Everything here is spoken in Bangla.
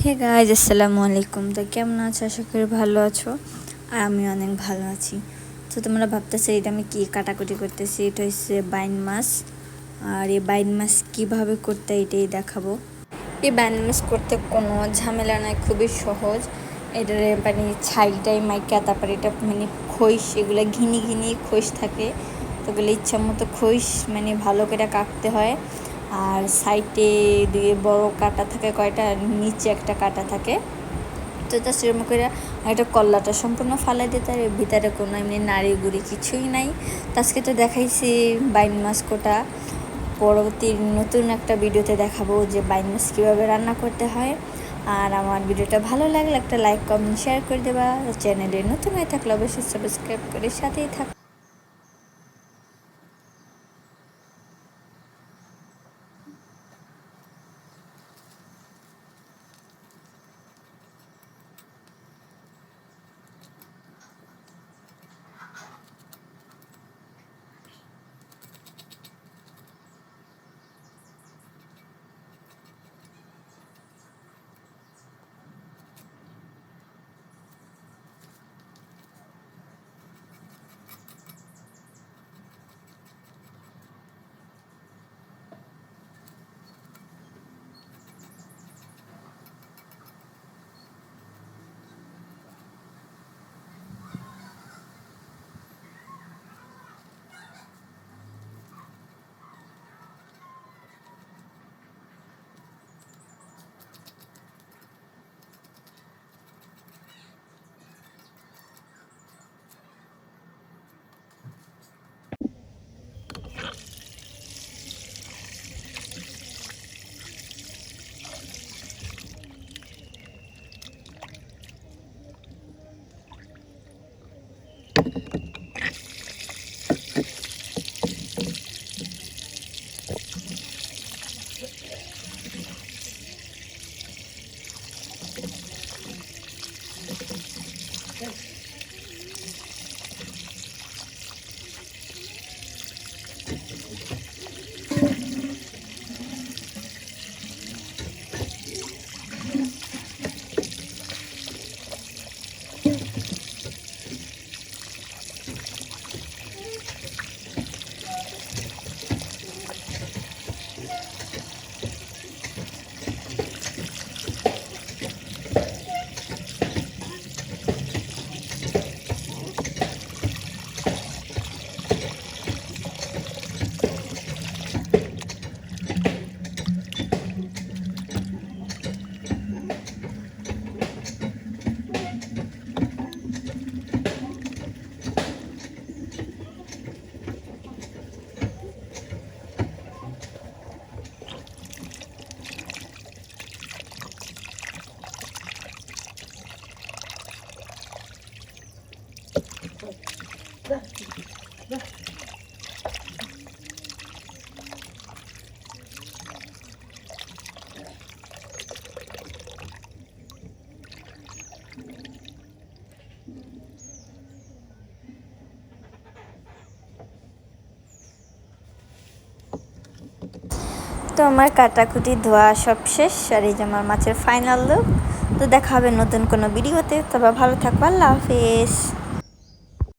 হে গাইজ, আসসালামু আলাইকুম। তো কেমন আছো? আশা করি ভালো আছো। আর আমি অনেক ভালো আছি। তো তোমরা ভাবতেছো এটা আমি কি কাটাকুটি করতেছি। এটা হচ্ছে বাইন মাছ। আর এই বাইন মাছ কীভাবে করতে এটাই দেখাবো। এই বাইন মাছ করতে কোনো ঝামেলা নাই, খুবই সহজ। এটার মানে ছাইটাই মাইকা, তারপরে এটা মানে খইস, এগুলো ঘিনি ঘিনি খইস থাকে। তো ওগুলো ইচ্ছা মতো খইস মানে ভালো করে কাটতে হয়। আর সাইডে দিয়ে বড় কাটা থাকে কয়টা, নিচে একটা কাটা থাকে। তো এটা সেরকম করে একটা কল্লাটা সম্পূর্ণ ফালাই দিতে আর ভিতরে কোনো এমনি নাড়ি গুড়ি কিছুই নাই। তো আজকে তো দেখাইছি বাইন মাছ কোটা। পরবর্তী নতুন একটা ভিডিওতে দেখাবো যে বাইন মাছ কীভাবে রান্না করতে হয়। আর আমার ভিডিওটা ভালো লাগলে একটা লাইক কমেন্ট শেয়ার করে দেবা। চ্যানেলে নতুন হয়ে থাকলে অবশ্যই সাবস্ক্রাইব করে সাথেই থাক। তো আমার কাটাকুটি ধোয়া সব শেষ, আর এই যে আমার মাছের ফাইনাল লুক। তো দেখা হবে নতুন কোনো ভিডিওতে। তবে ভালো থাকবো, আল্লাহ হাফেজ।